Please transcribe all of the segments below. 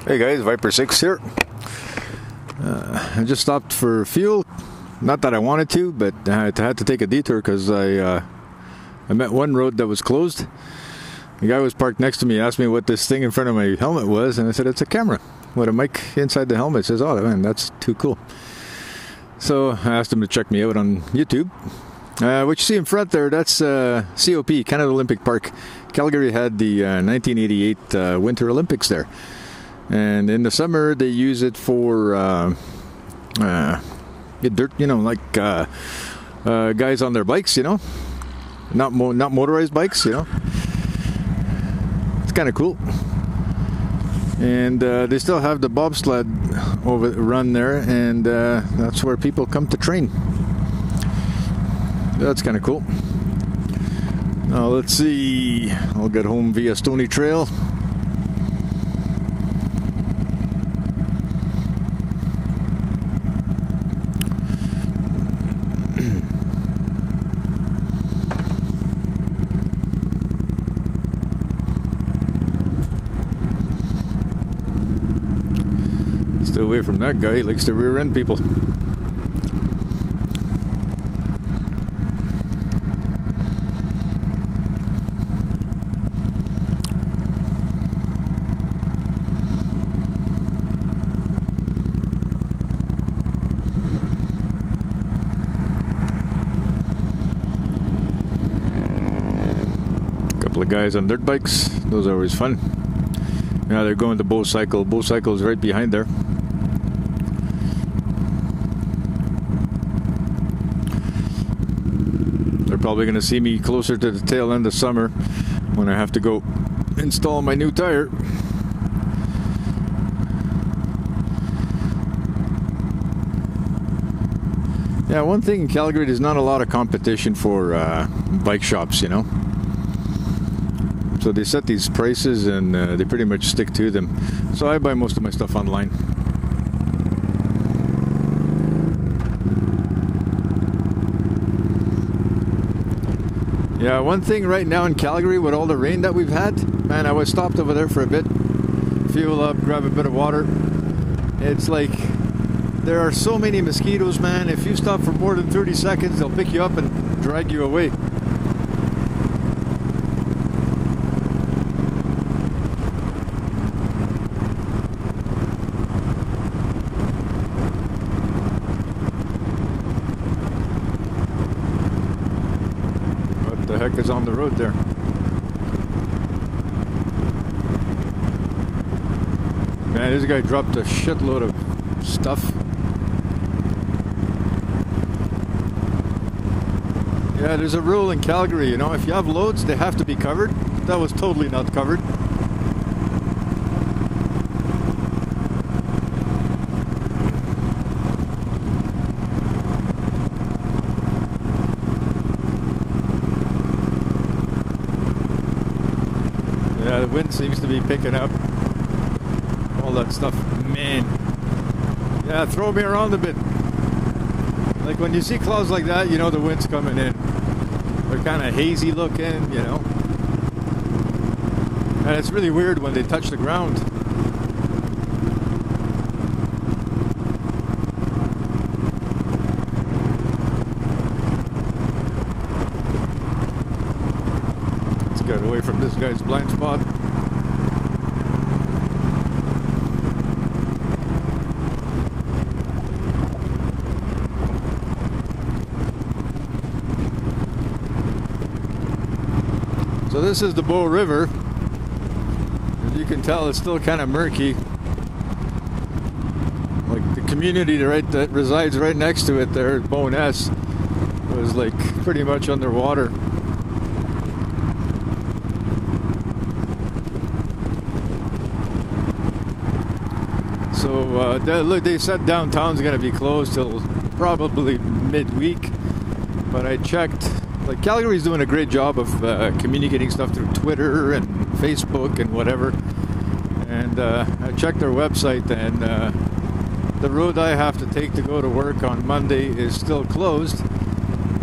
Hey guys, Viper 6 here. I just stopped for fuel. Not that I wanted to, but I had to take a detour because I met one road that was closed. The guy was parked next to me, asked me what this thing in front of my helmet was, and I said, it's a camera with a mic inside the helmet. He says, oh man, that's too cool. So I asked him to check me out on YouTube. What you see in front there, that's COP, Canada Olympic Park. Calgary had the 1988 Winter Olympics there. And in the summer, they use it for dirt, like guys on their bikes, not motorized bikes, It's kind of cool. And they still have the bobsled run there, and that's where people come to train. That's kind of cool. Now let's see. I'll get home via Stony Trail. Stay away from that guy. He likes to rear end people. Couple of guys on dirt bikes. Those are always fun. Now they're going to Bow Cycle. Bow Cycle is right behind there. They're probably going to see me closer to the tail end of summer when I have to go install my new tire. Yeah, one thing in Calgary, there's not a lot of competition for bike shops, So they set these prices and they pretty much stick to them. So I buy most of my stuff online. Yeah, one thing right now in Calgary with all the rain that we've had, man, I was stopped over there for a bit, fuel up, grab a bit of water. It's like there are so many mosquitoes, man. If you stop for more than 30 seconds, they'll pick you up and drag you away. What the heck is on the road there? Man, this guy dropped a shitload of stuff. Yeah, there's a rule in Calgary, if you have loads, they have to be covered. That was totally not covered. Yeah, the wind seems to be picking up. All that stuff, man. Yeah, throw me around a bit. Like when you see clouds like that, the wind's coming in. They're kind of hazy looking, And it's really weird when they touch the ground. Let's get away from this guy's blind spot. So this is the Bow River. As you can tell, it's still kind of murky. Like the community that resides right next to it there, Bowness, was like pretty much underwater. So look, they said downtown's going to be closed till probably midweek, but I checked. Like Calgary's doing a great job of communicating stuff through Twitter and Facebook and whatever. And I checked their website, and the road I have to take to go to work on Monday is still closed.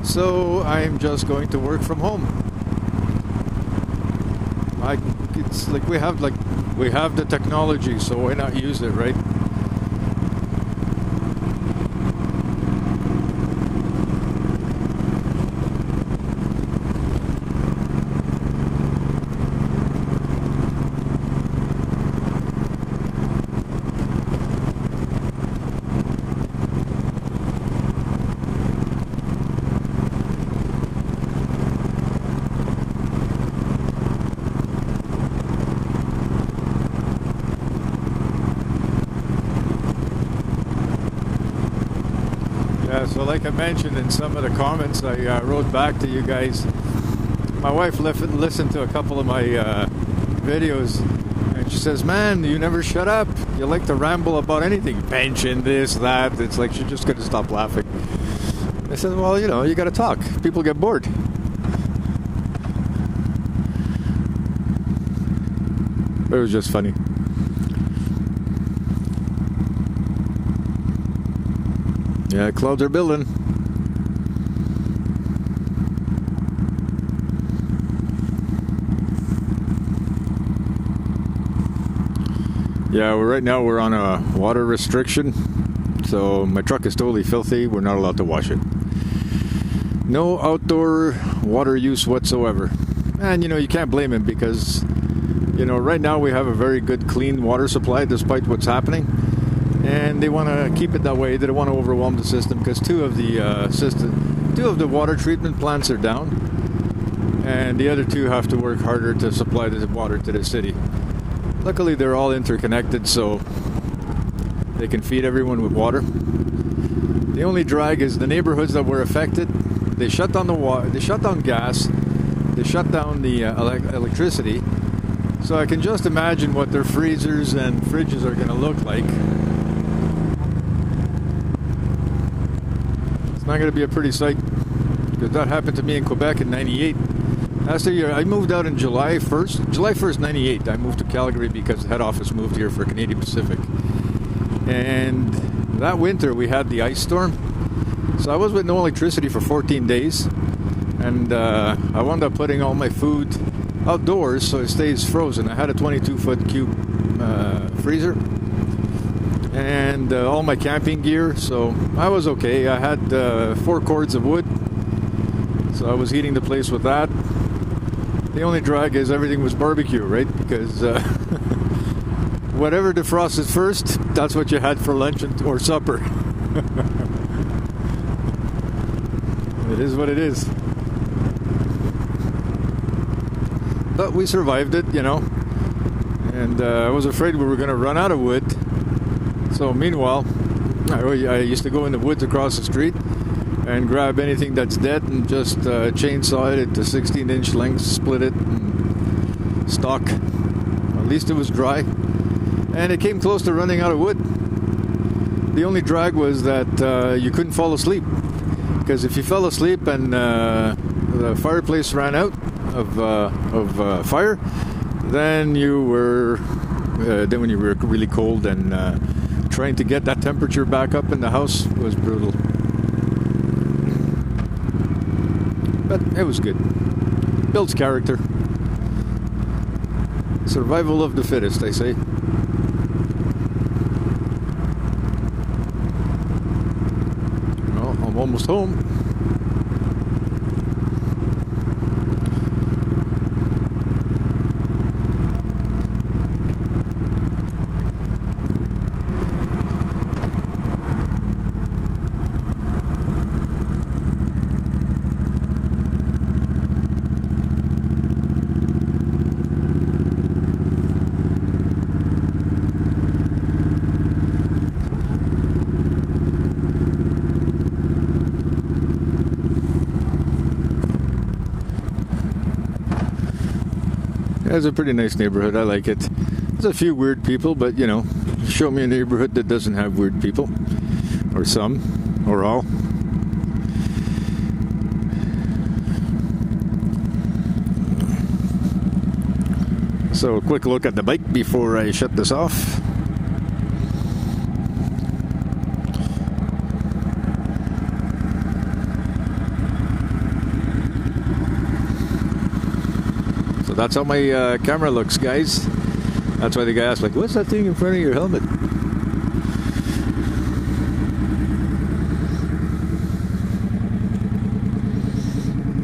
So I'm just going to work from home. It's like we have like We have the technology, so why not use it, right? Yeah, so like I mentioned in some of the comments I wrote back to you guys, my wife listened to a couple of my videos, and she says, man, you never shut up. You like to ramble about anything, pension, this, that. It's like she just couldn't stop laughing. I said, well, you know, you got to talk. People get bored. It was just funny. Yeah, clouds are building. Yeah, right now we're on a water restriction, so my truck is totally filthy. We're not allowed to wash it. No outdoor water use whatsoever. And you know, you can't blame him because, you know, right now we have a very good clean water supply despite what's happening. And they want to keep it that way. They don't want to overwhelm the system because two of the water treatment plants are down, and the other two have to work harder to supply the water to the city. Luckily, they're all interconnected, so they can feed everyone with water. The only drag is the neighborhoods that were affected. They shut down the water. They shut down gas. They shut down the electricity. So I can just imagine what their freezers and fridges are going to look like. Not going to be a pretty sight, because that happened to me in Quebec in '98. Last year, I moved out in July 1st, '98. I moved to Calgary because the head office moved here for Canadian Pacific. And that winter we had the ice storm, so I was with no electricity for 14 days, and I wound up putting all my food outdoors so it stays frozen. I had a 22-foot cube freezer. And all my camping gear, so I was okay. I had 4 cords of wood, so I was heating the place with that. The only drag is everything was barbecue, right? Because whatever defrosted first, that's what you had for lunch or supper. It is what it is. But we survived it, you know. And I was afraid we were going to run out of wood. So meanwhile, I used to go in the woods across the street and grab anything that's dead and just chainsaw it to 16-inch lengths, split it, and stock. At least it was dry. And it came close to running out of wood. The only drag was that you couldn't fall asleep. Because if you fell asleep and the fireplace ran out of fire, then you were, then when you were really cold and trying to get that temperature back up in the house was brutal. But it was good. Builds character. Survival of the fittest, I say. Well, I'm almost home. It's a pretty nice neighborhood. I like it. There's a few weird people, but you know, show me a neighborhood that doesn't have weird people, or some, or all. So a quick look at the bike before I shut this off. That's how my camera looks, guys. That's why the guy asked, like, what's that thing in front of your helmet?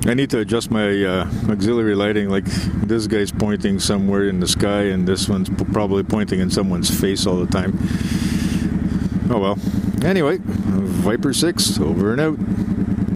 I need to adjust my auxiliary lighting. Like, this guy's pointing somewhere in the sky, and this one's probably pointing in someone's face all the time. Oh well. Anyway, Viper 6, over and out.